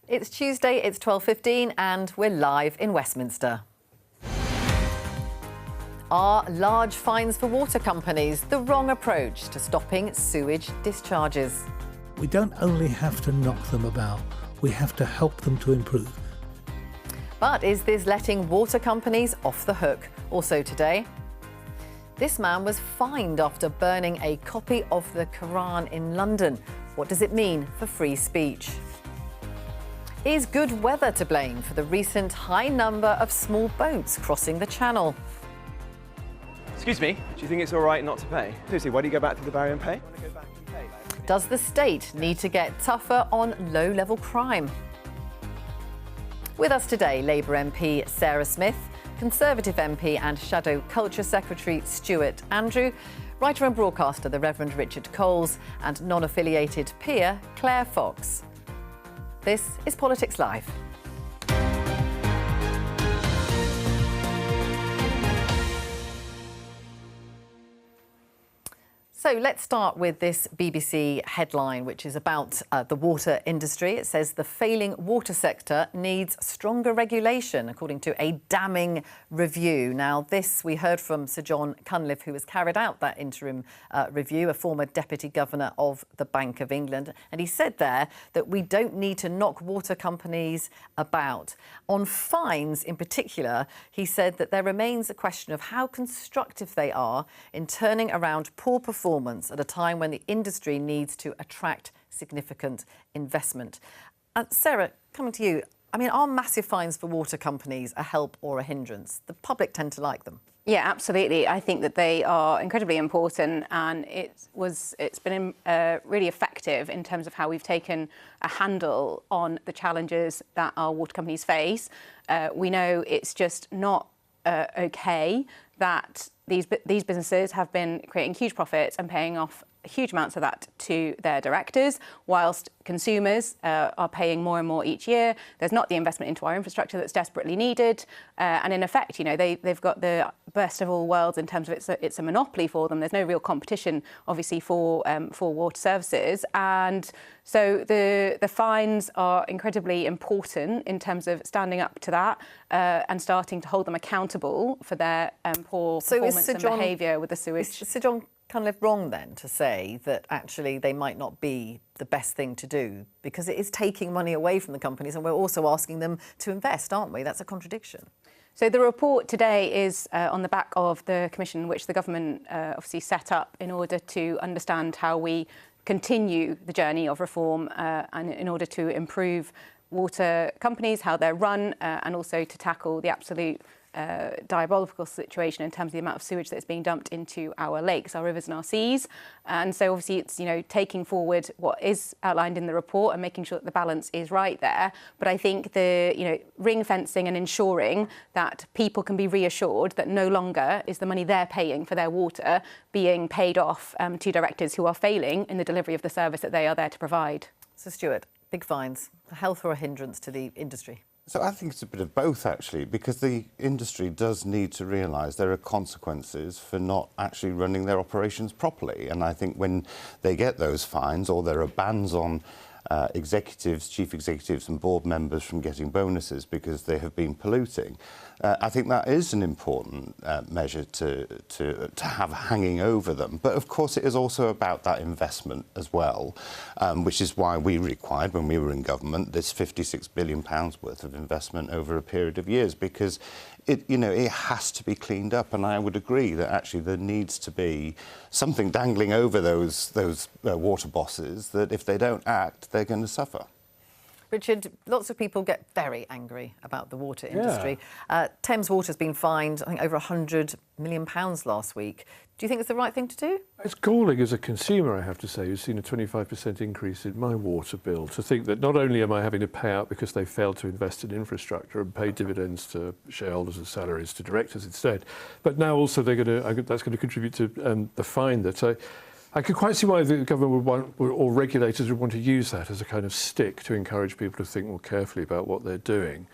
It's Tuesday, it's 12:15 and we're live in Westminster. Are large fines for water companies the wrong approach to stopping sewage discharges? We don't only have to knock them about, we have to help them to improve. But is this letting water companies off the hook? Also today, this man was fined after burning a copy of the Quran in London. What does it mean for free speech? Is good weather to blame for the recent high number of small boats crossing the Channel? Excuse me, do you think it's all right not to pay? Seriously, why do you go back to the barrier and pay? Does the state need to get tougher on low-level crime? With us today, Labour MP Sarah Smith, Conservative MP and Shadow Culture Secretary Stuart Andrew, writer and broadcaster the Reverend Richard Coles, and non-affiliated peer Claire Fox. This is Politics Live. So let's start with this BBC headline, which is about the water industry. It says the failing water sector needs stronger regulation, according to a damning review. Now, this we heard from Sir John Cunliffe, who has carried out that interim review, a former Deputy Governor of the Bank of England. And he said there that we don't need to knock water companies about. On fines in particular, he said that there remains a question of how constructive they are in turning around poor performance at a time when the industry needs to attract significant investment. Sarah, coming to you, I mean, are massive fines for water companies a help or a hindrance? The public tend to like them. Yeah, absolutely. I think that they are incredibly important, and it's been really effective in terms of how we've taken a handle on the challenges that our water companies face. We know it's just not OK that these businesses have been creating huge profits and paying off huge amounts of that to their directors, whilst consumers are paying more and more each year. There's not the investment into our infrastructure that's desperately needed. And in effect, you know, they've got the best of all worlds in terms of it's a monopoly for them. There's no real competition, obviously, for water services. And so the fines are incredibly important in terms of standing up to that and starting to hold them accountable for their poor performance and behaviour with the sewage. Is Sir John Cunliffe wrong then to say that actually they might not be the best thing to do, because it is taking money away from the companies and we're also asking them to invest, aren't we? That's a contradiction. So the report today is on the back of the commission which the government obviously set up in order to understand how we continue the journey of reform and in order to improve water companies, how they're run, and also to tackle the absolute diabolical situation in terms of the amount of sewage that's being dumped into our lakes, our rivers and our seas. And so obviously it's, you know, taking forward what is outlined in the report and making sure that the balance is right there. But I think the, you know, ring fencing and ensuring that people can be reassured that no longer is the money they're paying for their water being paid off to directors who are failing in the delivery of the service that they are there to provide. So Stuart, big fines, a health or a hindrance to the industry? So I think it's a bit of both, actually, because the industry does need to realise there are consequences for not actually running their operations properly. And I think when they get those fines, or there are bans on executives, chief executives and board members from getting bonuses because they have been polluting, I think that is an important measure to have hanging over them. But of course it is also about that investment as well, which is why we required, when we were in government, this £56 billion worth of investment over a period of years, because it has to be cleaned up. And I would agree that actually there needs to be something dangling over those water bosses, that if they don't act, they're going to suffer. Richard, lots of people get very angry about the water industry. Yeah. Thames Water's been fined, I think, over £100 million last week. Do you think it's the right thing to do? It's galling as a consumer, I have to say, who's seen a 25% increase in my water bill, to think that not only am I having to pay out because they failed to invest in infrastructure and pay dividends to shareholders and salaries to directors instead, but now also that's going to contribute to the fine that I could quite see why the government would want, or regulators would want to use that as a kind of stick to encourage people to think more carefully about what they're doing.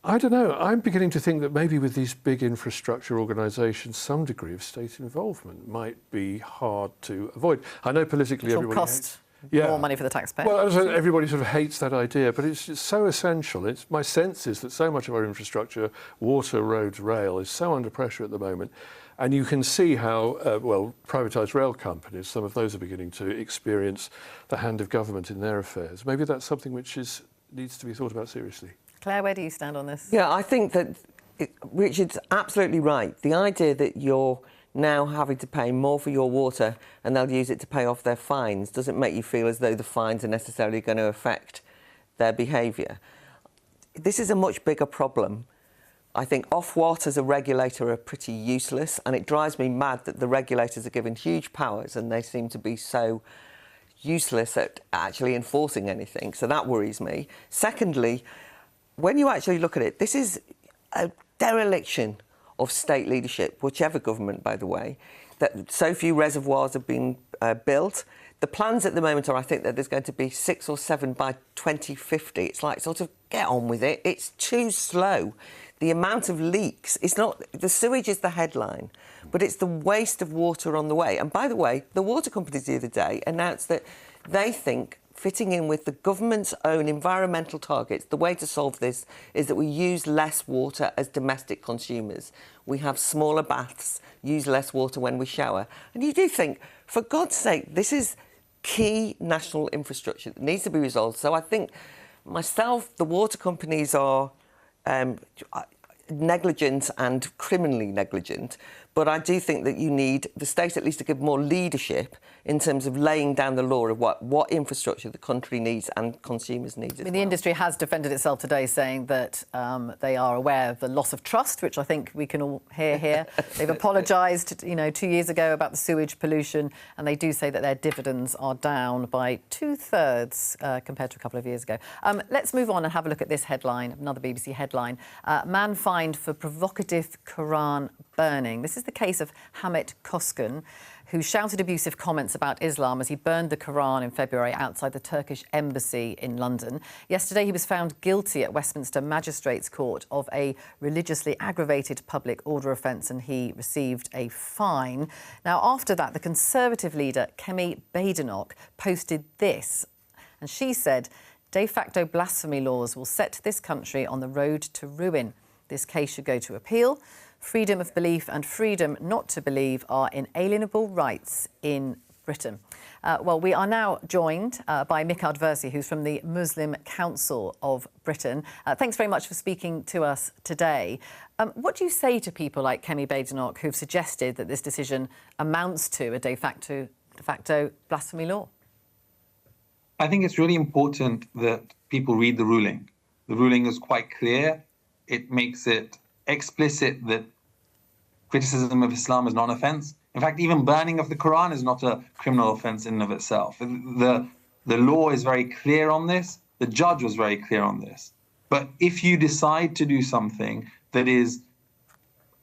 I don't know. I'm beginning to think that maybe with these big infrastructure organisations, some degree of state involvement might be hard to avoid. I know politically everybody hates more money for the taxpayer. Well, as I said, everybody sort of hates that idea, but it's just so essential. My sense is that so much of our infrastructure, water, roads, rail, is so under pressure at the moment. And you can see how, privatised rail companies, some of those are beginning to experience the hand of government in their affairs. Maybe that's something which needs to be thought about seriously. Claire, where do you stand on this? Yeah, I think that Richard's absolutely right. The idea that you're now having to pay more for your water and they'll use it to pay off their fines doesn't make you feel as though the fines are necessarily going to affect their behaviour. This is a much bigger problem. I think Ofwat as a regulator are pretty useless, and it drives me mad that the regulators are given huge powers and they seem to be so useless at actually enforcing anything. So that worries me. Secondly, when you actually look at it, this is a dereliction of state leadership, whichever government, by the way, that so few reservoirs have been built. The plans at the moment are, I think, that there's going to be 6 or 7 by 2050. It's like, sort of, get on with it. It's too slow. The amount of leaks, it's not, the sewage is the headline, but it's the waste of water on the way. And by the way, the water companies the other day announced that they think fitting in with the government's own environmental targets, the way to solve this is that we use less water as domestic consumers. We have smaller baths, use less water when we shower. And you do think, for God's sake, this is key national infrastructure that needs to be resolved. So I think myself, the water companies are negligent and criminally negligent, but I do think that you need the state at least to give more leadership in terms of laying down the law of what infrastructure the country needs and consumers need. The industry has defended itself today, saying that they are aware of the loss of trust, which I think we can all hear here. They've apologised, 2 years ago about the sewage pollution, and they do say that their dividends are down by 2/3 compared to a couple of years ago. Let's move on and have a look at this headline, another BBC headline. Man fined for provocative Quran burning. This is the case of Hamit Koskan, who shouted abusive comments about Islam as he burned the Quran in February outside the Turkish embassy in London. Yesterday, he was found guilty at Westminster Magistrates Court of a religiously aggravated public order offence, and he received a fine. Now, after that, the Conservative leader, Kemi Badenoch, posted this, and she said, "De facto blasphemy laws will set this country on the road to ruin. This case should go to appeal. Freedom of belief and freedom not to believe are inalienable rights in Britain." Well, we are now joined by Mikad Versi, who's from the Muslim Council of Britain. Thanks very much for speaking to us today. What do you say to people like Kemi Badenoch who've suggested that this decision amounts to a de facto blasphemy law? I think it's really important that people read the ruling. The ruling is quite clear. It makes it explicit that criticism of Islam is not an offence. In fact, even burning of the Quran is not a criminal offence in and of itself. The law is very clear on this. The judge was very clear on this. But if you decide to do something that is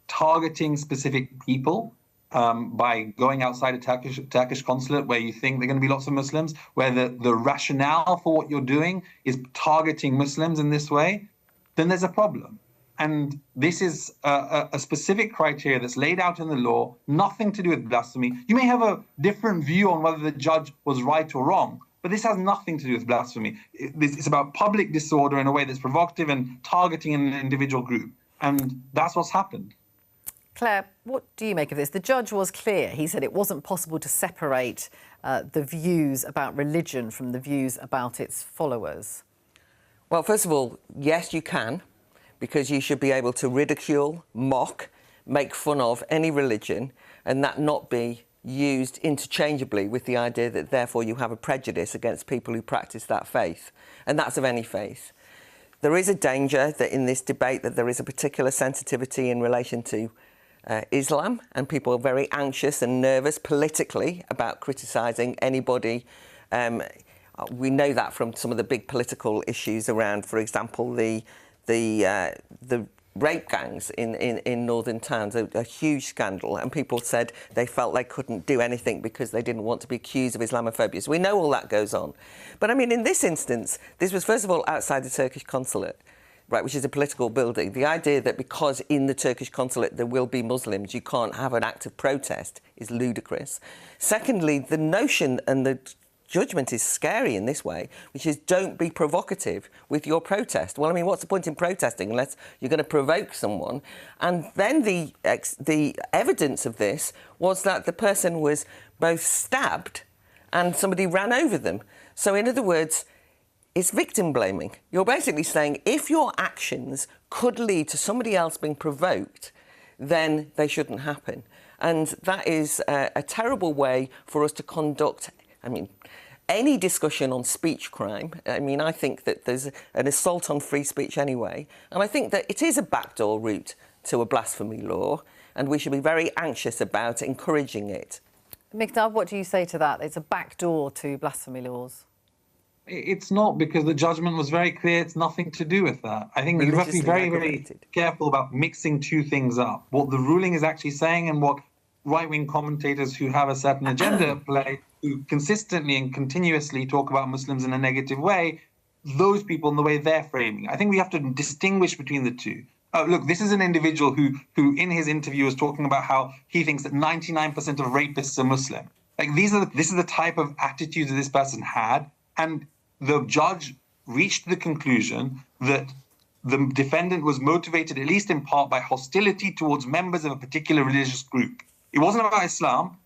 targeting specific people by going outside a Turkish consulate where you think there are going to be lots of Muslims, where the rationale for what you're doing is targeting Muslims in this way, then there's a problem. And this is a specific criteria that's laid out in the law, nothing to do with blasphemy. You may have a different view on whether the judge was right or wrong, but this has nothing to do with blasphemy. It's about public disorder in a way that's provocative and targeting an individual group. And that's what's happened. Claire, what do you make of this? The judge was clear. He said it wasn't possible to separate the views about religion from the views about its followers. Well, first of all, yes, you can, because you should be able to ridicule, mock, make fun of any religion and that not be used interchangeably with the idea that therefore you have a prejudice against people who practice that faith, and that's of any faith. There is a danger that in this debate that there is a particular sensitivity in relation to Islam, and people are very anxious and nervous politically about criticising anybody. We know that from some of the big political issues around, for example, the rape gangs in northern towns, a huge scandal, and people said they felt they couldn't do anything because they didn't want to be accused of Islamophobia. So we know all that goes on. But I mean, in this instance, this was first of all outside the Turkish consulate, right, which is a political building. The idea that because in the Turkish consulate there will be Muslims, you can't have an act of protest is ludicrous. Secondly, the notion and the judgment is scary in this way, which is don't be provocative with your protest. Well, I mean, what's the point in protesting unless you're going to provoke someone? And then the evidence of this was that the person was both stabbed and somebody ran over them. So in other words, it's victim blaming. You're basically saying if your actions could lead to somebody else being provoked, then they shouldn't happen. And that is a terrible way for us to conduct, I mean, any discussion on speech crime. I mean, I think that there's an assault on free speech anyway. And I think that it is a backdoor route to a blasphemy law, and we should be very anxious about encouraging it. Mikdad, what do you say to that? It's a backdoor to blasphemy laws. It's not, because the judgment was very clear. It's nothing to do with that. I think you have to be very, very careful about mixing two things up. What the ruling is actually saying and what right-wing commentators who have a certain agenda at play, who consistently and continuously talk about Muslims in a negative way, those people and the way they're framing. I think we have to distinguish between the two. Look, this is an individual who in his interview was talking about how he thinks that 99% of rapists are Muslim. Like, this is the type of attitudes that this person had. And the judge reached the conclusion that the defendant was motivated, at least in part, by hostility towards members of a particular religious group. It wasn't about Islam.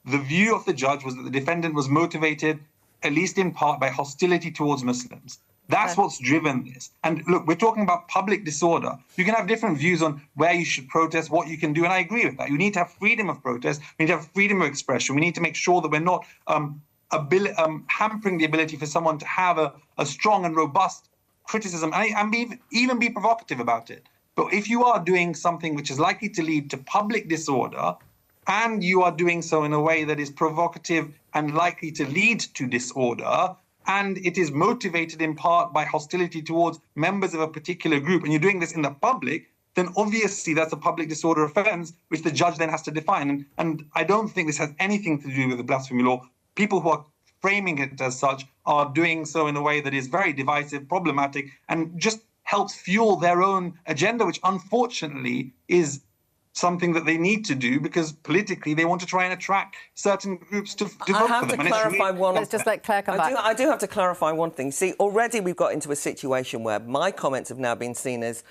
The view of the judge was that the defendant was motivated, at least in part, by hostility towards Muslims. That's what's driven this. And look, we're talking about public disorder. You can have different views on where you should protest, what you can do, and I agree with that. You need to have freedom of protest. We need to have freedom of expression. We need to make sure that we're not hampering the ability for someone to have a strong and robust criticism and even be provocative about it. But if you are doing something which is likely to lead to public disorder, and you are doing so in a way that is provocative and likely to lead to disorder, and it is motivated in part by hostility towards members of a particular group, and you're doing this in the public, then obviously that's a public disorder offence, which the judge then has to define. And I don't think this has anything to do with the blasphemy law. People who are framing it as such are doing so in a way that is very divisive, problematic, and just helps fuel their own agenda, which unfortunately is something that they need to do because politically they want to try and attract certain groups to vote for them. I have to clarify one. Let's just let Claire come back. I do have to clarify one thing. See, already we've got into a situation where my comments have now been seen as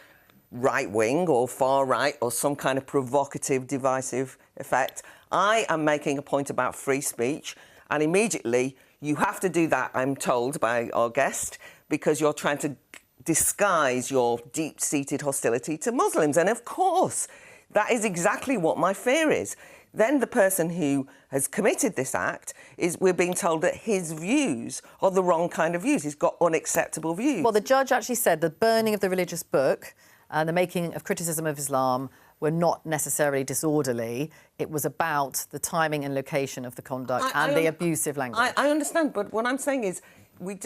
right-wing or far-right or some kind of provocative, divisive effect. I am making a point about free speech, and immediately you have to do that, I'm told by our guest, because you're trying to disguise your deep-seated hostility to Muslims. And of course, that is exactly what my fear is. Then the person who has committed this act we're being told that his views are the wrong kind of views. He's got unacceptable views. Well, the judge actually said the burning of the religious book and the making of criticism of Islam were not necessarily disorderly. It was about the timing and location of the conduct and the abusive language. I understand, but what I'm saying is we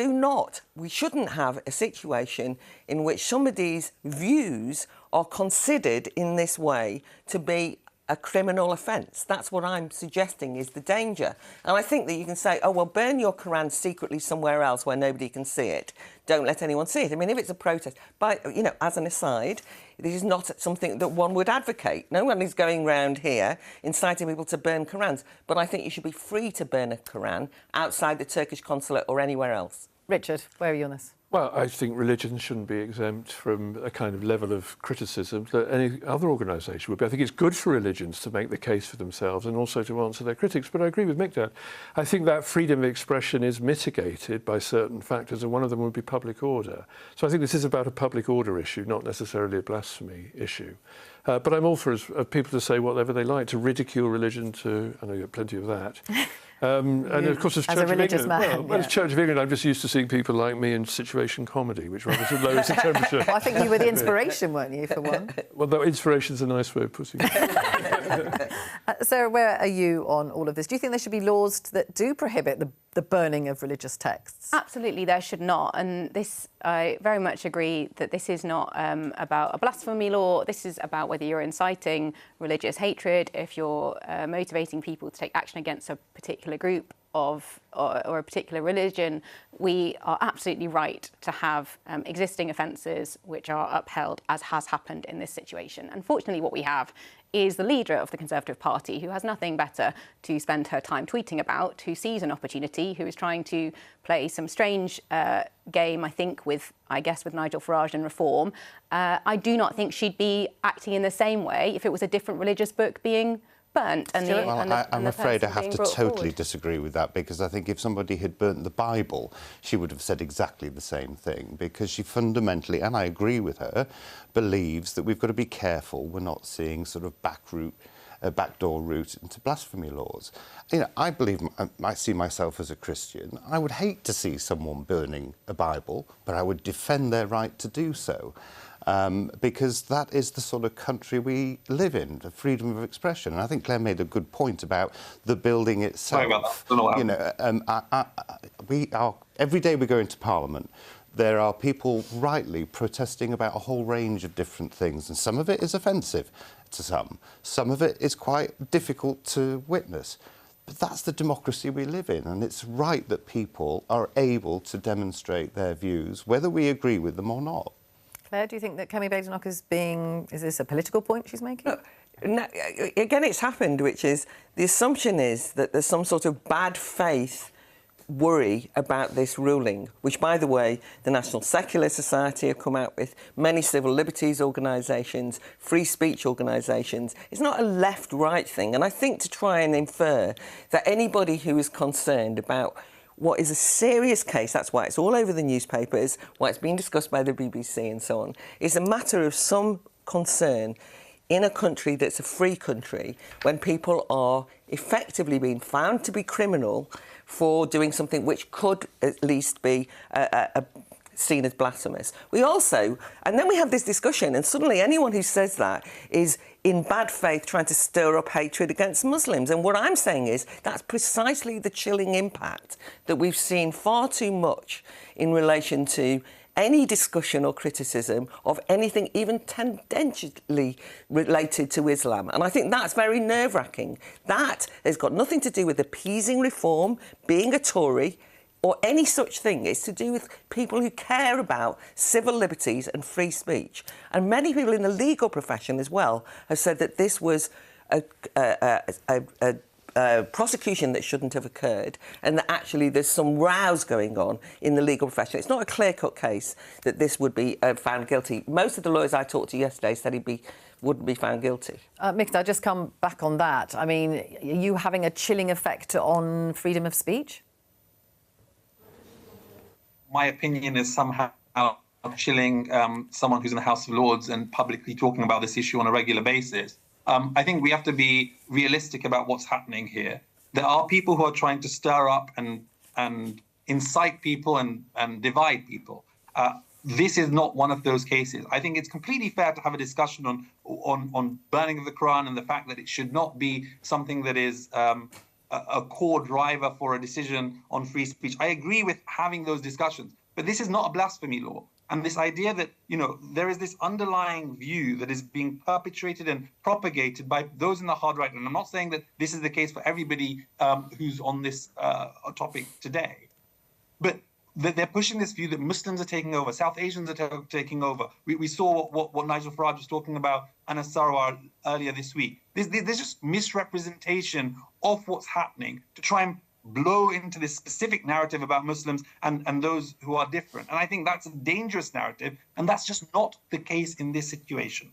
shouldn't have a situation in which somebody's views are considered in this way to be a criminal offence. That's what I'm suggesting is the danger. And I think that you can say, oh, well, burn your Quran secretly somewhere else where nobody can see it. Don't let anyone see it. I mean, if it's a protest, as an aside, this is not something that one would advocate. No one is going round here inciting people to burn Qurans. But I think you should be free to burn a Quran outside the Turkish consulate or anywhere else. Richard, where are you on this? Well, I think religion shouldn't be exempt from a kind of level of criticism that any other organisation would be. I think it's good for religions to make the case for themselves and also to answer their critics. But I agree with Mikdad. I think that freedom of expression is mitigated by certain factors, and one of them would be public order. So I think this is about a public order issue, not necessarily a blasphemy issue. But I'm all for people to say whatever they like, to ridicule religion, I know you get plenty of that. And of course, as Church of England, as Church of England, I'm just used to seeing people like me in situation comedy, which rather lowers the temperature. Well, I think you were the inspiration, weren't you, for one? Well, though inspiration's a nice way of putting it. Sarah, where are you on all of this? Do you think there should be laws that do prohibit the burning of religious texts? Absolutely, there should not. And this, I very much agree that this is not about a blasphemy law. This is about whether you're inciting religious hatred, if you're motivating people to take action against a particular group. or a particular religion, we are absolutely right to have existing offences which are upheld, as has happened in this situation. Unfortunately, what we have is the leader of the Conservative Party, who has nothing better to spend her time tweeting about, who sees an opportunity, who is trying to play some strange game, I think, with Nigel Farage and reform. I do not think she'd be acting in the same way if it was a different religious book being burnt. I'm afraid I have to totally forward. disagree with that, because I think if somebody had burnt the Bible, she would have said exactly the same thing, because she fundamentally, and I agree with her, believes that we've got to be careful we're not seeing sort of backdoor route into blasphemy laws. You know, I see myself as a Christian. I would hate to see someone burning a Bible, but I would defend their right to do so. Because that is the sort of country we live in, the freedom of expression. And I think Claire made a good point about the building itself. Sorry about that. You know, every day we go into Parliament, there are people rightly protesting about a whole range of different things, and some of it is offensive to some. Some of it is quite difficult to witness. But that's the democracy we live in, and it's right that people are able to demonstrate their views, whether we agree with them or not. Claire, do you think that Kemi Badenoch is this a political point she's making? No, again, it's happened, which is the assumption is that there's some sort of bad faith worry about this ruling, which, by the way, the National Secular Society have come out with, many civil liberties organisations, free speech organisations. It's not a left-right thing, and I think to try and infer that anybody who is concerned about what is a serious case, that's why it's all over the newspapers, why it's being discussed by the BBC and so on, is a matter of some concern in a country that's a free country when people are effectively being found to be criminal for doing something which could at least be seen as blasphemous. We also, and then we have this discussion, and suddenly anyone who says that is in bad faith trying to stir up hatred against Muslims. And what I'm saying is that's precisely the chilling impact that we've seen far too much in relation to any discussion or criticism of anything even tangentially related to Islam. And I think that's very nerve-wracking. That has got nothing to do with appeasing reform, being a Tory, or any such thing. It's to do with people who care about civil liberties and free speech. And many people in the legal profession as well have said that this was a prosecution that shouldn't have occurred, and that actually there's some rows going on in the legal profession. It's not a clear-cut case that this would be found guilty. Most of the lawyers I talked to yesterday said wouldn't be found guilty. Mick, I'll just come back on that. I mean, are you having a chilling effect on freedom of speech? My opinion is somehow chilling someone who's in the House of Lords and publicly talking about this issue on a regular basis. I think we have to be realistic about what's happening here. There are people who are trying to stir up and incite people and divide people. This is not one of those cases. I think it's completely fair to have a discussion on burning of the Quran and the fact that it should not be something that is a core driver for a decision on free speech. I agree with having those discussions, but this is not a blasphemy law. And this idea that, you know, there is this underlying view that is being perpetrated and propagated by those in the hard right. And I'm not saying that this is the case for everybody who's on this topic today, but that they're pushing this view that Muslims are taking over, South Asians are taking over. We saw what Nigel Farage was talking about, Anas Sarwar, earlier this week. There's just misrepresentation of what's happening to try and blow into this specific narrative about Muslims and those who are different. And I think that's a dangerous narrative, and that's just not the case in this situation.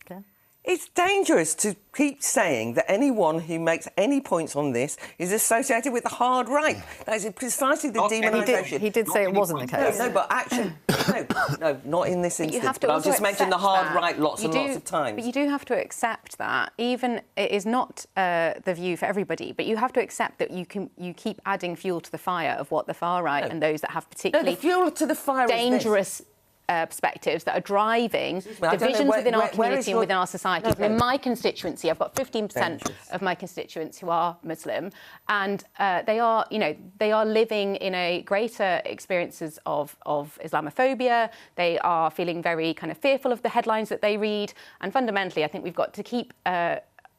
Okay. It's dangerous to keep saying that anyone who makes any points on this is associated with the hard right. That is precisely the demonisation. He did say it wasn't the case. No, but actually, no, not in this instance. You have to but I've just mentioned the hard right lots and lots of times. But you do have to accept that. Even it is not the view for everybody, but you have to accept that you keep adding fuel to the fire of what the far right and those that have particularly the fuel to the fire dangerous perspectives that are driving divisions within our community and within our society. Okay. In my constituency, I've got 15% of my constituents who are Muslim, and they are living in a greater experiences of Islamophobia. They are feeling very kind of fearful of the headlines that they read, and fundamentally, I think we've got to keep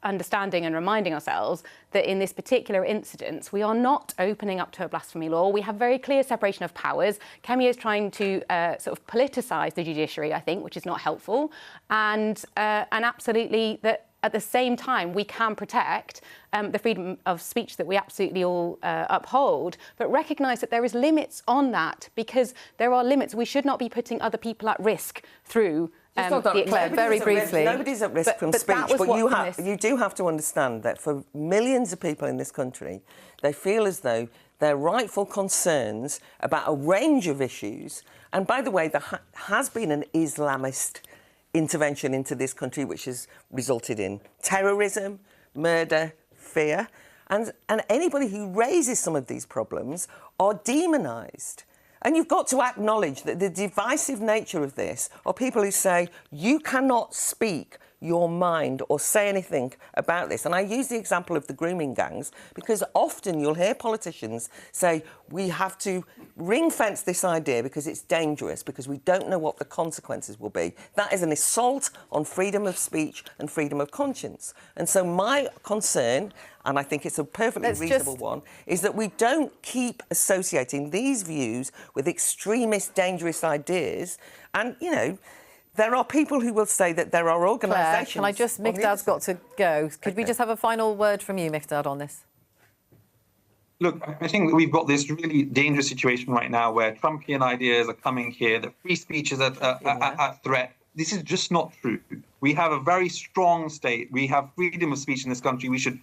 understanding and reminding ourselves that in this particular incident, we are not opening up to a blasphemy law. We have very clear separation of powers. Kemi is trying to sort of politicise the judiciary, I think, which is not helpful. And absolutely that at the same time, we can protect the freedom of speech that we absolutely all uphold, but recognise that there is limits on that, because there are limits. We should not be putting other people at risk through very briefly. Nobody's at risk from speech, but you do have to understand that for millions of people in this country, they feel as though their rightful concerns about a range of issues, and by the way, there has been an Islamist intervention into this country which has resulted in terrorism, murder, fear, and anybody who raises some of these problems are demonised. And you've got to acknowledge that the divisive nature of this are people who say, you cannot speak your mind or say anything about this. And I use the example of the grooming gangs because often you'll hear politicians say, we have to ring-fence this idea because it's dangerous, because we don't know what the consequences will be. That is an assault on freedom of speech and freedom of conscience. And so my concern, and I think it's a perfectly reasonable one, is that we don't keep associating these views with extremist, dangerous ideas. And, you know, there are people who will say that there are organisations... Claire, can I just... Mikdad's got to go. Could we just have a final word from you, Mikdad, on this? Look, I think that we've got this really dangerous situation right now where Trumpian ideas are coming here, that free speech is a threat. This is just not true. We have a very strong state. We have freedom of speech in this country. We should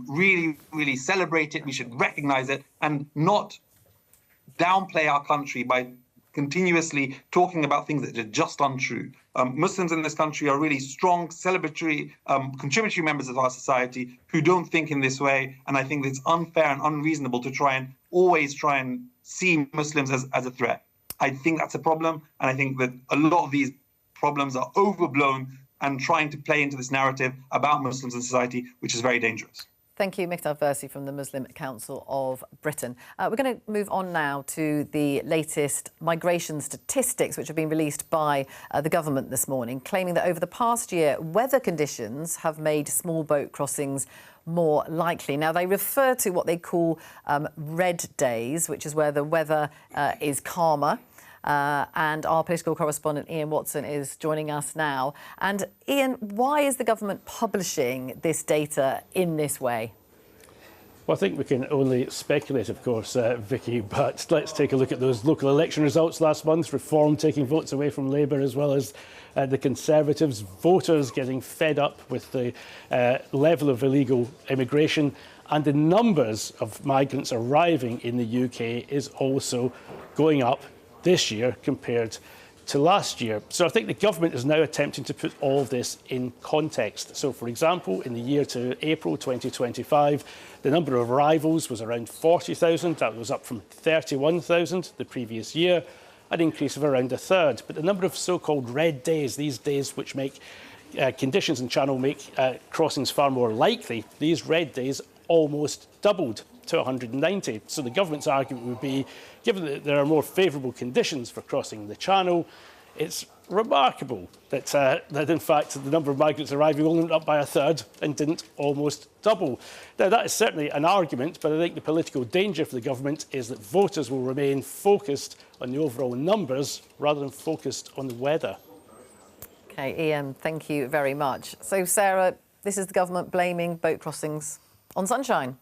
really, really celebrate it. We should recognise it and not downplay our country by continuously talking about things that are just untrue. Muslims in this country are really strong, celebratory, contributory members of our society who don't think in this way. And I think it's unfair and unreasonable to always try and see Muslims as a threat. I think that's a problem. And I think that a lot of these problems are overblown and trying to play into this narrative about Muslims in society, which is very dangerous. Thank you, Mikdad Versi from the Muslim Council of Britain. We're going to move on now to the latest migration statistics, which have been released by the government this morning, claiming that over the past year, weather conditions have made small boat crossings more likely. Now, they refer to what they call red days, which is where the weather is calmer. And our political correspondent, Ian Watson, is joining us now. And Ian, why is the government publishing this data in this way? Well, I think we can only speculate, of course, Vicky, but let's take a look at those local election results last month. Reform taking votes away from Labour, as well as the Conservatives. Voters getting fed up with the level of illegal immigration. And the numbers of migrants arriving in the UK is also going up this year compared to last year. So I think the government is now attempting to put all of this in context. So, for example, in the year to April 2025, the number of arrivals was around 40,000. That was up from 31,000 the previous year, an increase of around a third. But the number of so-called red days, these days which make conditions in Channel make crossings far more likely, these red days almost doubled to 190. So the government's argument would be, given that there are more favourable conditions for crossing the Channel, it's remarkable that in fact the number of migrants arriving only went up by a third and didn't almost double. Now, that is certainly an argument, but I think the political danger for the government is that voters will remain focused on the overall numbers rather than focused on the weather. OK, Ian, thank you very much. So, Sarah, this is the government blaming boat crossings on sunshine.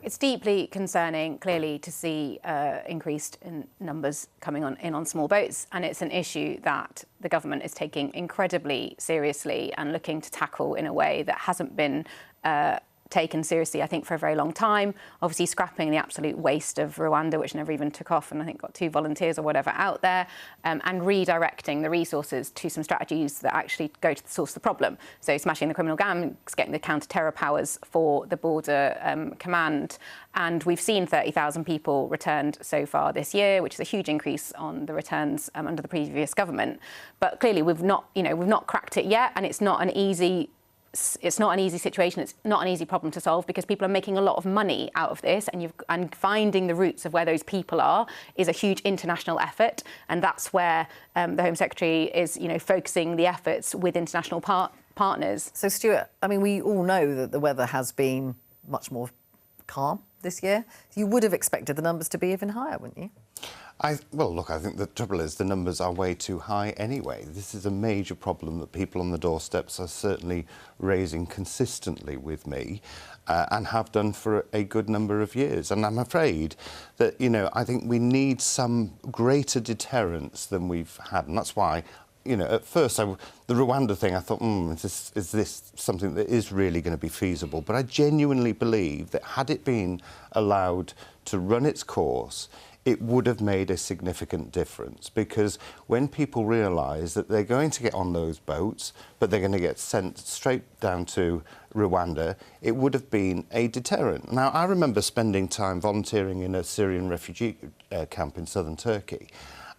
It's deeply concerning, clearly, to see increased in numbers coming in on small boats, and it's an issue that the government is taking incredibly seriously and looking to tackle in a way that hasn't been taken seriously, I think, for a very long time. Obviously, scrapping the absolute waste of Rwanda, which never even took off, and I think got 2 volunteers or whatever out there, and redirecting the resources to some strategies that actually go to the source of the problem. So smashing the criminal gangs, getting the counter-terror powers for the border command. And we've seen 30,000 people returned so far this year, which is a huge increase on the returns under the previous government. But clearly, we've not cracked it yet, and it's not an easy situation. It's not an easy problem to solve because people are making a lot of money out of this, and finding the roots of where those people are is a huge international effort, and that's where the Home Secretary is, focusing the efforts with international partners. So, Stuart, I mean, we all know that the weather has been much more calm this year. You would have expected the numbers to be even higher, wouldn't you? Well, look, I think the trouble is the numbers are way too high anyway. This is a major problem that people on the doorsteps are certainly raising consistently with me and have done for a good number of years. And I'm afraid that, you know, I think we need some greater deterrence than we've had. And that's why, you know, at first, the Rwanda thing, I thought, is this something that is really going to be feasible? But I genuinely believe that had it been allowed to run its course, it would have made a significant difference, because when people realise that they're going to get on those boats, but they're going to get sent straight down to Rwanda, it would have been a deterrent. Now, I remember spending time volunteering in a Syrian refugee camp in southern Turkey.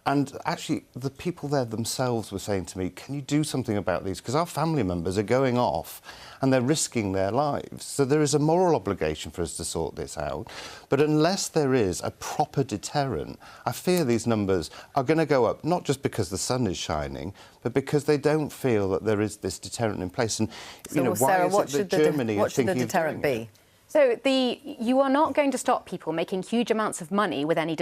And actually, the people there themselves were saying to me, can you do something about these? Because our family members are going off and they're risking their lives. So there is a moral obligation for us to sort this out. But unless there is a proper deterrent, I fear these numbers are going to go up, not just because the sun is shining, but because they don't feel that there is this deterrent in place. And, So, you know, Sarah, why is it that Germany what are should the thinking of deterrent doing be? it? So you are not going to stop people making huge amounts of money with any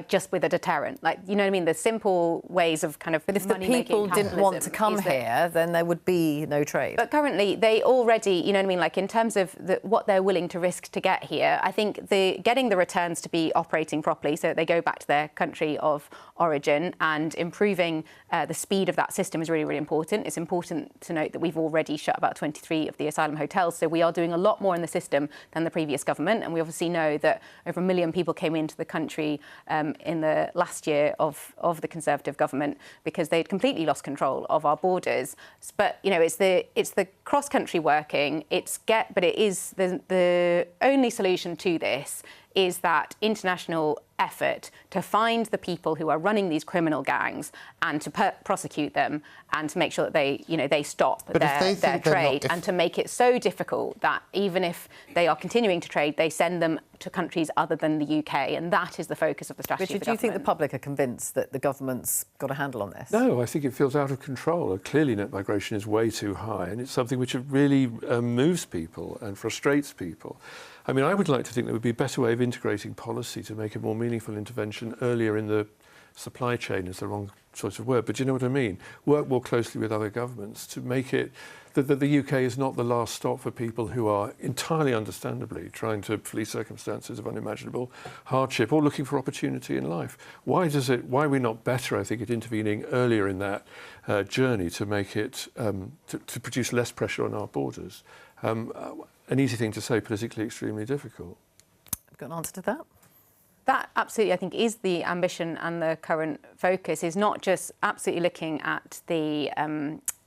just with a deterrent. Like, you know what I mean? The simple ways of kind of. But if the people didn't want to come here, then there would be no trade. But currently, they already, you know what I mean? Like, in terms of what they're willing to risk to get here, I think getting the returns to be operating properly, so that they go back to their country of origin, and improving the speed of that system is really, really important. It's important to note that we've already shut about 23 of the asylum hotels, so we are doing a lot more in the system than the previous government. And we obviously know that over 1 million people came into the country in the last year of the Conservative government, because they'd completely lost control of our borders. But, you know, it's the cross-country working. But it is the only solution to this is that international effort to find the people who are running these criminal gangs and to prosecute them, and to make sure that they stop their trade, and to make it so difficult that even if they are continuing to trade, they send them to countries other than the UK. And that is the focus of the strategy. Richard, do you think the public are convinced that the government's got a handle on this? No, I think it feels out of control. Clearly, net migration is way too high, and it's something which really moves people and frustrates people. I mean, I would like to think there would be a better way of integrating policy to make a more meaningful intervention earlier in the supply chain. Is the wrong sort of word, but you know what I mean? Work more closely with other governments to make it that the UK is not the last stop for people who are entirely understandably trying to flee circumstances of unimaginable hardship or looking for opportunity in life. Why are we not better, I think, at intervening earlier in that journey to make it, to produce less pressure on our borders? An easy thing to say, politically extremely difficult. I've got an answer to that. That absolutely, I think, is the ambition, and the current focus is not just absolutely looking at the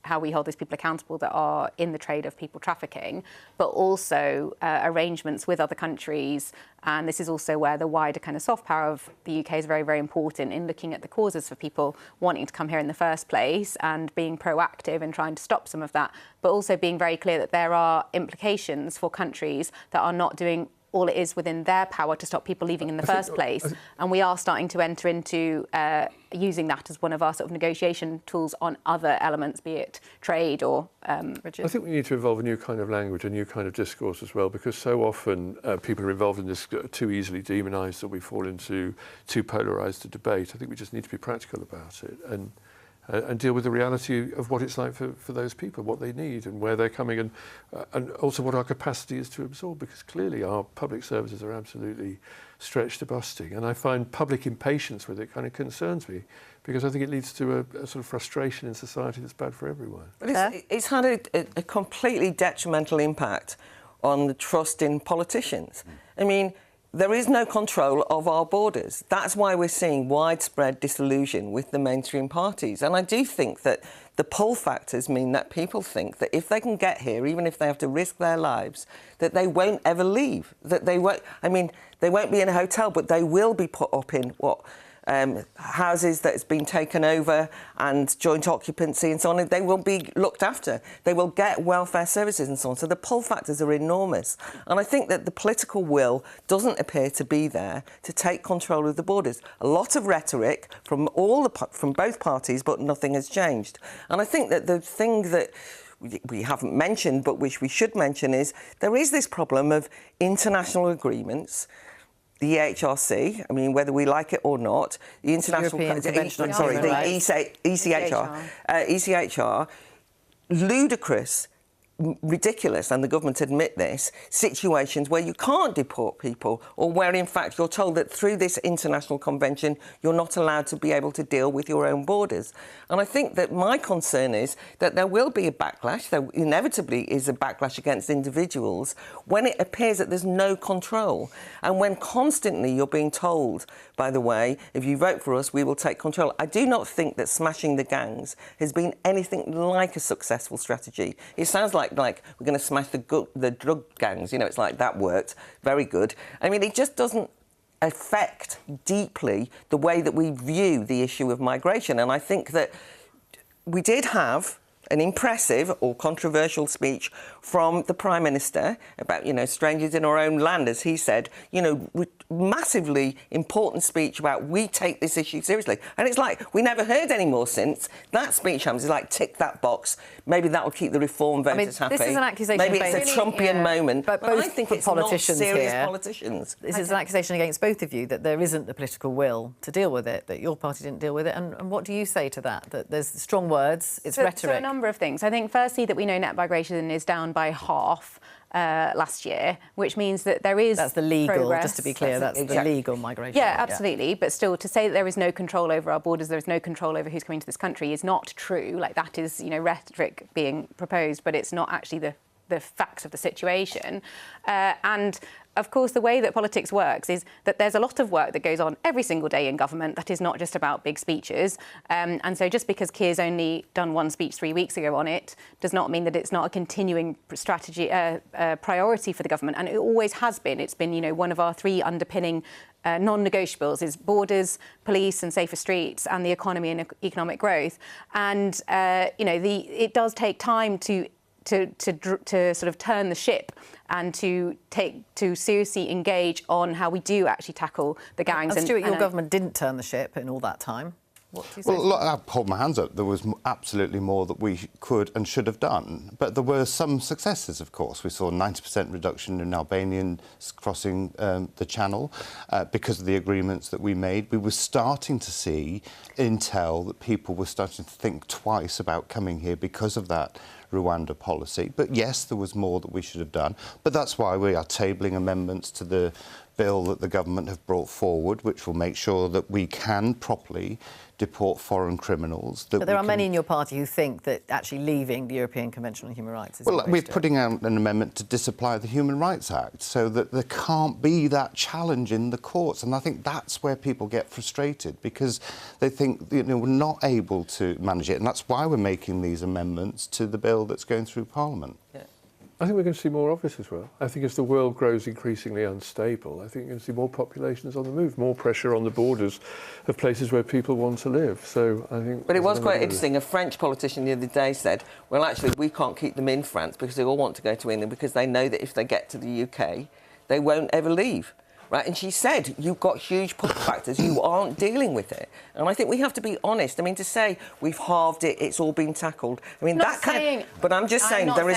how we hold these people accountable that are in the trade of people trafficking, but also arrangements with other countries. And this is also where the wider kind of soft power of the UK is very, very important in looking at the causes for people wanting to come here in the first place, and being proactive in trying to stop some of that, but also being very clear that there are implications for countries that are not doing all it is within their power to stop people leaving in the first place. And we are starting to enter into using that as one of our sort of negotiation tools on other elements, be it trade or... Richard? I think we need to evolve a new kind of language, a new kind of discourse as well, because so often people are involved in this too easily demonised that we fall into too polarised a debate. I think we just need to be practical about it and deal with the reality of what it's like for those people, what they need and where they're coming, and also what our capacity is to absorb, because clearly our public services are absolutely stretched to busting. And I find public impatience with it kind of concerns me, because I think it leads to a sort of frustration in society that's bad for everyone. But it's had a completely detrimental impact on the trust in politicians. I mean, there is no control of our borders. That's why we're seeing widespread disillusion with the mainstream parties. And I do think that the pull factors mean that people think that if they can get here, even if they have to risk their lives, that they won't ever leave. That they won't, I mean, they won't be in a hotel, but they will be put up in houses that's been taken over and joint occupancy and so on. They will be looked after. They will get welfare services and so on. So the pull factors are enormous. And I think that the political will doesn't appear to be there to take control of the borders. A lot of rhetoric from both parties, but nothing has changed. And I think that the thing that we haven't mentioned, but which we should mention, is there is this problem of international agreements. The EHRC, I mean, whether we like it or not, the international, ECHR, ludicrous, ridiculous, and the government admit this, situations where you can't deport people, or where in fact you're told that through this international convention you're not allowed to be able to deal with your own borders. And I think that my concern is that there will be a backlash, there inevitably is a backlash against individuals when it appears that there's no control, and when constantly you're being told, by the way, if you vote for us we will take control. I do not think that smashing the gangs has been anything like a successful strategy. It sounds like we're going to smash the drug gangs, you know, it's like that worked, very good. I mean, it just doesn't affect deeply the way that we view the issue of migration. And I think that we did have an impressive or controversial speech from the Prime Minister about, you know, strangers in our own land, as he said, you know, massively important speech about we take this issue seriously. And it's like, we never heard any more since. That speech, Hams, is like, tick that box. Maybe that will keep the Reform voters happy. This is an accusation. Maybe it's a Trumpian moment. But both I think it's politicians not serious here, politicians. This is an accusation against both of you that there isn't the political will to deal with it, that your party didn't deal with it. And what do you say to that? That there's strong words, it's rhetoric. So a number of things. I think, firstly, that we know net migration is down by half last year, which means that there is That's the legal, progress. Just to be clear, that's the legal migration. Yeah, absolutely. But still, to say that there is no control over our borders, there is no control over who's coming to this country is not true. Like, that is, you know, rhetoric being proposed, but it's not actually the facts of the situation. And of course, the way that politics works is that there's a lot of work that goes on every single day in government that is not just about big speeches. And so just because Keir's only done one speech 3 weeks ago on it does not mean that it's not a continuing strategy, priority for the government. And it always has been. It's been, you know, one of our three underpinning non-negotiables is borders, police and safer streets, and the economy and economic growth. And, you know, it does take time to sort of turn the ship and to seriously engage on how we do actually tackle the gangs. And Stuart, your government didn't turn the ship in all that time. What do you say? Well, look, I hold my hands up. There was absolutely more that we could and should have done. But there were some successes, of course. We saw a 90% reduction in Albanians crossing the Channel because of the agreements that we made. We were starting to see intel that people were starting to think twice about coming here because of that Rwanda policy. But yes, there was more that we should have done. But that's why we are tabling amendments to the bill that the government have brought forward, which will make sure that we can properly deport foreign criminals. But there are many in your party who think that actually leaving the European Convention on Human Rights is... Well, we're putting out an amendment to disapply the Human Rights Act so that there can't be that challenge in the courts. And I think that's where people get frustrated, because they think, you know, we're not able to manage it. And that's why we're making these amendments to the bill that's going through Parliament. Yeah. I think we're going to see more of this as well. I think as the world grows increasingly unstable, I think you're going to see more populations on the move, more pressure on the borders of places where people want to live. So I think... But it was quite interesting. A French politician the other day said, well, actually, we can't keep them in France because they all want to go to England because they know that if they get to the UK, they won't ever leave. Right, and she said, you've got huge pull factors, you aren't dealing with it. And I think we have to be honest. I mean, to say we've halved it, it's all been tackled. I mean, that kind of... But I'm just saying there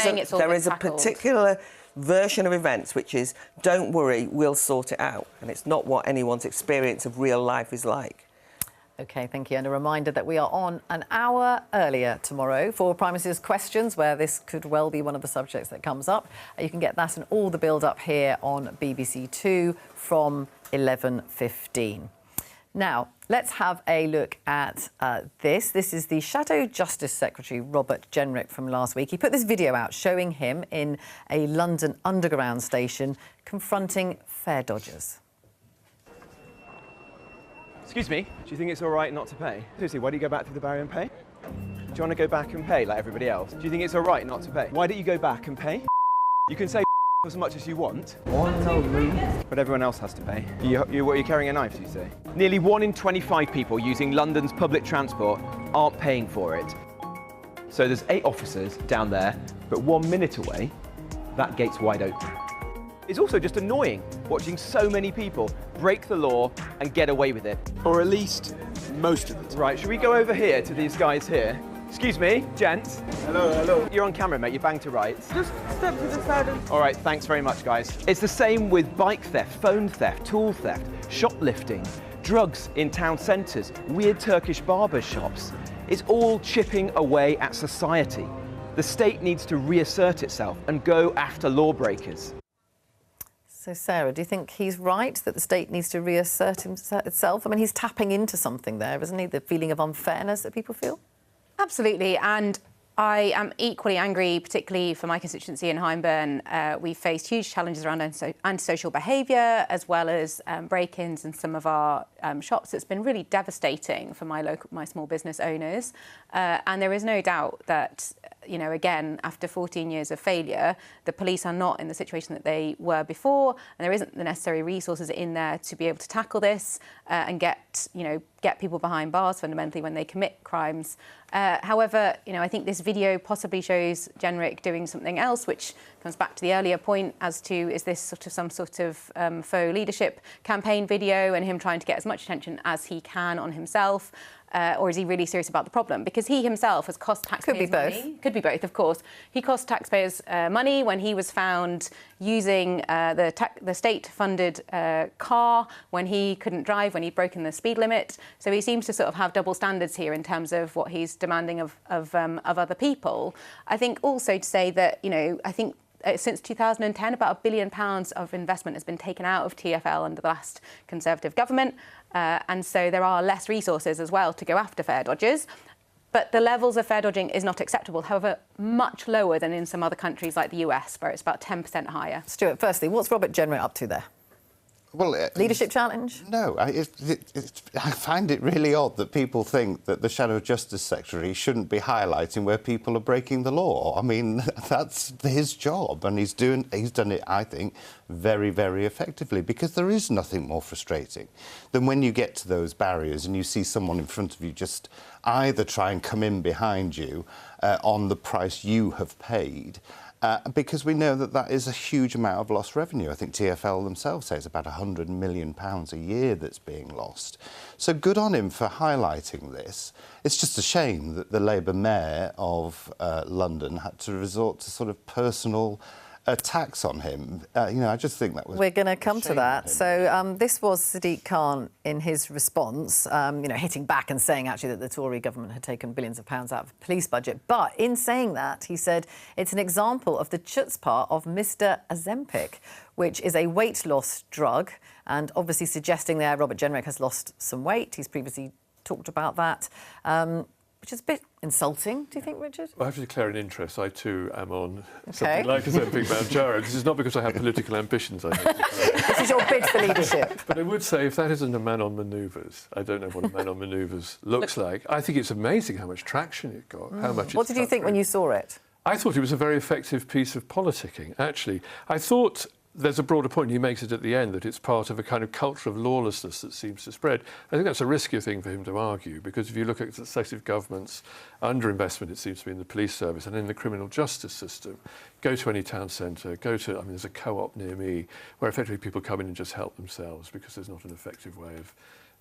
is a particular version of events which is, don't worry, we'll sort it out. And it's not what anyone's experience of real life is like. OK, thank you. And a reminder that we are on an hour earlier tomorrow for Prime Minister's Questions, where this could well be one of the subjects that comes up. You can get that and all the build-up here on BBC Two from 11:15. Now, let's have a look at this. This is the Shadow Justice Secretary, Robert Jenrick, from last week. He put this video out showing him in a London Underground station confronting fare dodgers. Excuse me, do you think it's all right not to pay? Seriously, why do you go back through the barrier and pay? Do you want to go back and pay like everybody else? Do you think it's all right not to pay? Why don't you go back and pay? You can say as much as you want, but everyone else has to pay. You're carrying a knife, you say? Nearly 1 in 25 people using London's public transport aren't paying for it. So there's 8 officers down there, but 1 minute away, that gate's wide open. It's also just annoying watching so many people break the law and get away with it. Or at least most of the time. Right, should we go over here to these guys here? Excuse me, gents. Hello, hello. You're on camera, mate. You're bang to rights. Just step to the side and... All right, thanks very much, guys. It's the same with bike theft, phone theft, tool theft, shoplifting, drugs in town centres, weird Turkish barber shops. It's all chipping away at society. The state needs to reassert itself and go after lawbreakers. So, Sarah, do you think he's right that the state needs to reassert itself? I mean, he's tapping into something there, isn't he? The feeling of unfairness that people feel? Absolutely, and I am equally angry, particularly for my constituency in Hyndburn. We've faced huge challenges around antisocial behaviour, as well as break-ins in some of our shops. It's been really devastating for my small business owners, and there is no doubt that, you know, again, after 14 years of failure, the police are not in the situation that they were before, and there isn't the necessary resources in there to be able to tackle this and get people behind bars fundamentally when they commit crimes. However, you know, I think this video possibly shows Jenrick doing something else, which comes back to the earlier point as to, is this some sort of faux leadership campaign video and him trying to get as much attention as he can on himself? Or is he really serious about the problem? Because he himself has cost taxpayers money. Could be both, of course. He cost taxpayers money when he was found using the state-funded car when he couldn't drive, when he'd broken the speed limit. So he seems to sort of have double standards here in terms of what he's demanding of other people. I think also to say that, you know, I think since 2010, about £1 billion of investment has been taken out of TfL under the last Conservative government. And so there are less resources as well to go after fare dodgers. But the levels of fare dodging is not acceptable, however, much lower than in some other countries like the US, where it's about 10% higher. Stuart, firstly, what's Robert Jenrick up to there? Well, leadership challenge? No, I find it really odd that people think that the Shadow Justice Secretary shouldn't be highlighting where people are breaking the law. I mean, that's his job, and he's done it, I think, very, very effectively, because there is nothing more frustrating than when you get to those barriers and you see someone in front of you just either try and come in behind you on the price you have paid, because we know that that is a huge amount of lost revenue. I think TfL themselves say it's about £100 million a year that's being lost. So good on him for highlighting this. It's just a shame that the Labour mayor of London had to resort to sort of personal attacks on him. You know, I just think that was... We're going to come to that. So this was Sadiq Khan in his response, you know, hitting back and saying actually that the Tory government had taken billions of pounds out of the police budget. But in saying that, he said it's an example of the chutzpah of Mr. Ozempic, which is a weight loss drug, and obviously suggesting there Robert Jenrick has lost some weight. He's previously talked about that. Which is a bit insulting, do you think, Richard? Well, I have to declare an interest. I, too, am on something like Ozempic Mounjaro. This is not because I have political ambitions, I think. This is your bid for leadership. But I would say, if that isn't a man on manoeuvres, I don't know what a man on manoeuvres looks like. I think it's amazing how much traction it got, how much. What did you think when you saw it? I thought it was a very effective piece of politicking, actually. I thought... There's a broader point, he makes it at the end, that it's part of a kind of culture of lawlessness that seems to spread. I think that's a riskier thing for him to argue, because if you look at successive governments, underinvestment, it seems to be, in the police service and in the criminal justice system. Go to any town centre, I mean, there's a co-op near me where effectively people come in and just help themselves because there's not an effective way of...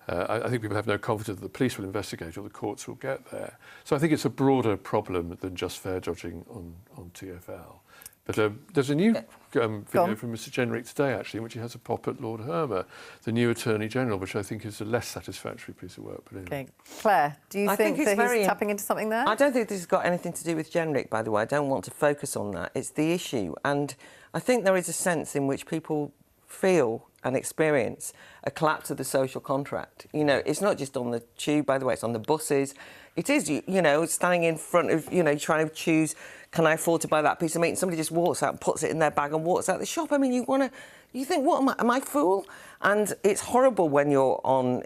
I think people have no confidence that the police will investigate or the courts will get there. So I think it's a broader problem than just fare dodging on TfL. But there's a new video from Mr. Jenrick today, actually, in which he has a pop at Lord Hermer, the new Attorney General, which I think is a less satisfactory piece of work. But anyway. OK. Claire, do you think that he's tapping into something there? I don't think this has got anything to do with Jenrick, by the way. I don't want to focus on that. It's the issue. And I think there is a sense in which people feel and experience a collapse of the social contract. You know, it's not just on the tube, by the way, it's on the buses. It is, you know, standing in front of, you know, trying to choose, can I afford to buy that piece of meat? And somebody just walks out, puts it in their bag and walks out the shop. I mean, you think, what, am I a fool? And it's horrible when you're on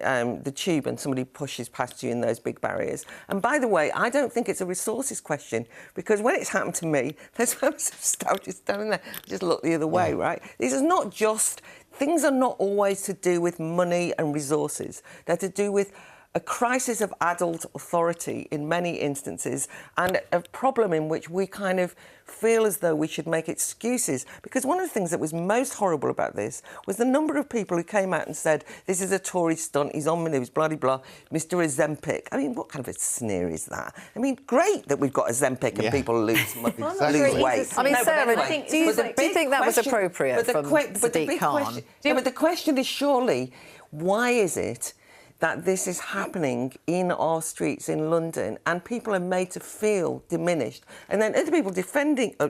the tube and somebody pushes past you in those big barriers. And by the way, I don't think it's a resources question, because when it's happened to me, there's loads of stuff just standing there, just look the other way, right? This is not just, things are not always to do with money and resources. They're to do with a crisis of adult authority in many instances, and a problem in which we kind of feel as though we should make excuses. Because one of the things that was most horrible about this was the number of people who came out and said, this is a Tory stunt, he's on the news, blah, blah, blah, Mr. Ozempic. I mean, what kind of a sneer is that? I mean, great that we've got Ozempic and people lose weight. I mean, Sarah, do you think that was appropriate from Sadiq Khan? But the question is surely, why is it that this is happening in our streets in London and people are made to feel diminished? And then other people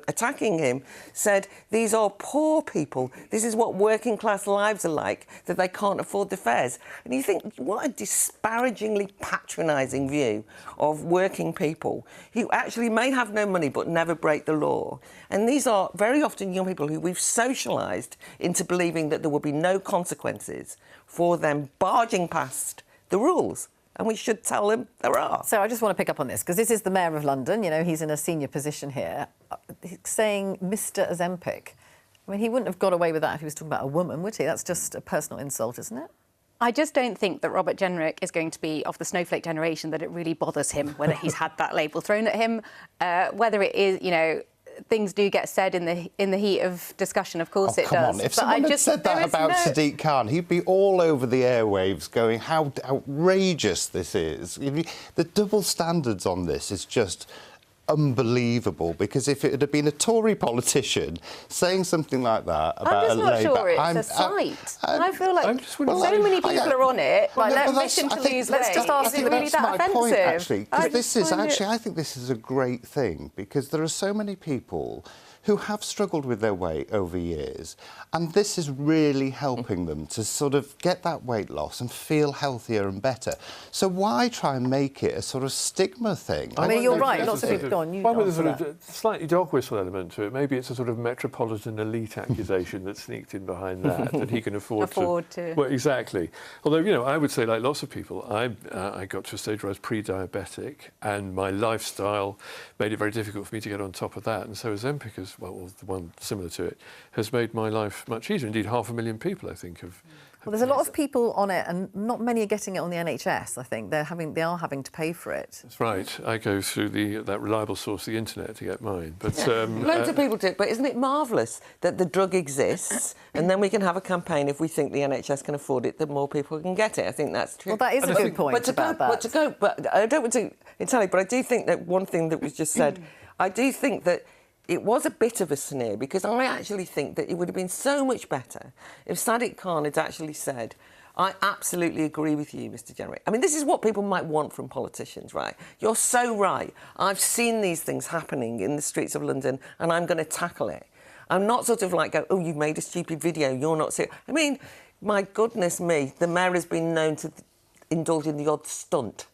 attacking him said, these are poor people. This is what working class lives are like, that they can't afford the fares. And you think, what a disparagingly patronising view of working people who actually may have no money but never break the law. And these are very often young people who we've socialised into believing that there will be no consequences for them barging past the rules. And we should tell them there are. So I just want to pick up on this, because this is the Mayor of London, you know, he's in a senior position here, saying Mr. Ozempic. I mean, he wouldn't have got away with that if he was talking about a woman, would he? That's just a personal insult, isn't it? I just don't think that Robert Jenrick is going to be of the snowflake generation that it really bothers him whether he's had that label thrown at him, whether it is, you know, things do get said in the heat of discussion, of course it does. Come on, if someone had said that about Sadiq Khan, he'd be all over the airwaves going, how outrageous this is. The double standards on this is just unbelievable, because if it had been a Tory politician saying something like that about a Labour... I'm just not sure it's a slight. I feel like so many people are on it, like, permission to lose weight. Let's just ask, is it really that offensive? Point, actually, because this is actually, I think this is a great thing, because there are so many people who have struggled with their weight over years, and this is really helping them to sort of get that weight loss and feel healthier and better. So why try and make it a sort of stigma thing? I mean, you're right, lots of people go on. One with a sort of slightly dog whistle element to it. Maybe it's a sort of metropolitan elite accusation that sneaked in behind that he can afford to... Well, exactly. Although, you know, I would say, like lots of people, I got to a stage where I was pre-diabetic, and my lifestyle made it very difficult for me to get on top of that. And so Ozempic is, well, the one similar to it, has made my life much easier. Indeed, 500,000 people, I think, have... Well, there's a lot of people on it, and not many are getting it on the NHS, I think. They are having to pay for it. That's right. I go through that reliable source, the internet, to get mine. But loads of people do it, but isn't it marvellous that the drug exists and then we can have a campaign, if we think the NHS can afford it, that more people can get it? I think that's true. Well, that is a good point about that. But I don't want to entirely, but I do think that one thing that was just said, I do think that it was a bit of a sneer, because I actually think that it would have been so much better if Sadiq Khan had actually said, I absolutely agree with you, Mr. Jenrick. I mean, this is what people might want from politicians, right? You're so right. I've seen these things happening in the streets of London, and I'm going to tackle it. I'm not sort of like, go, oh, you've made a stupid video, you're not serious. I mean, my goodness me, the Mayor has been known to indulge in the odd stunt,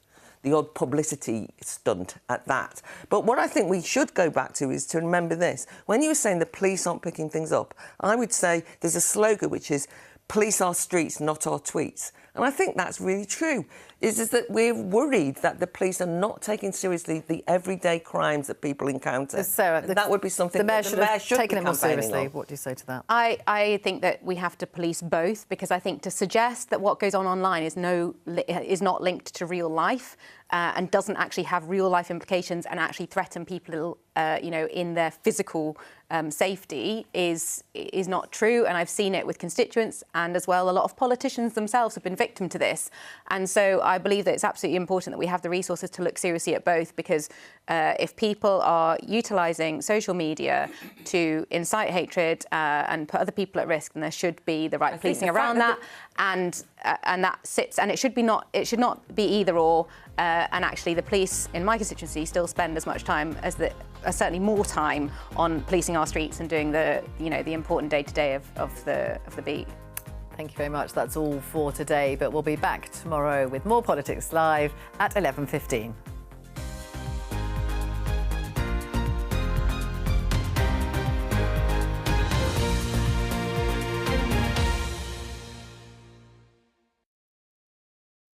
the odd publicity stunt at that. But what I think we should go back to is to remember this. When you were saying the police aren't picking things up, I would say there's a slogan which is, police our streets, not our tweets. And I think that's really true, is that we're worried that the police are not taking seriously the everyday crimes that people encounter. Sarah, that would be something the Mayor should taken it more seriously. Of. What do you say to that? I think that we have to police both, because I think to suggest that what goes on online is not linked to real life and doesn't actually have real life implications and actually threaten people, you know, in their physical safety is not true. And I've seen it with constituents, and as well, a lot of politicians themselves have been victim to this. And so I believe that it's absolutely important that we have the resources to look seriously at both, because if people are utilising social media to incite hatred and put other people at risk, then there should be the right policing around that, and that sits, and it should not be either or. And actually, the police in my constituency still spend as much time as certainly more time on policing our streets and doing the important day-to-day of the beat. Thank you very much. That's all for today, but we'll be back tomorrow with more Politics Live at 11:15.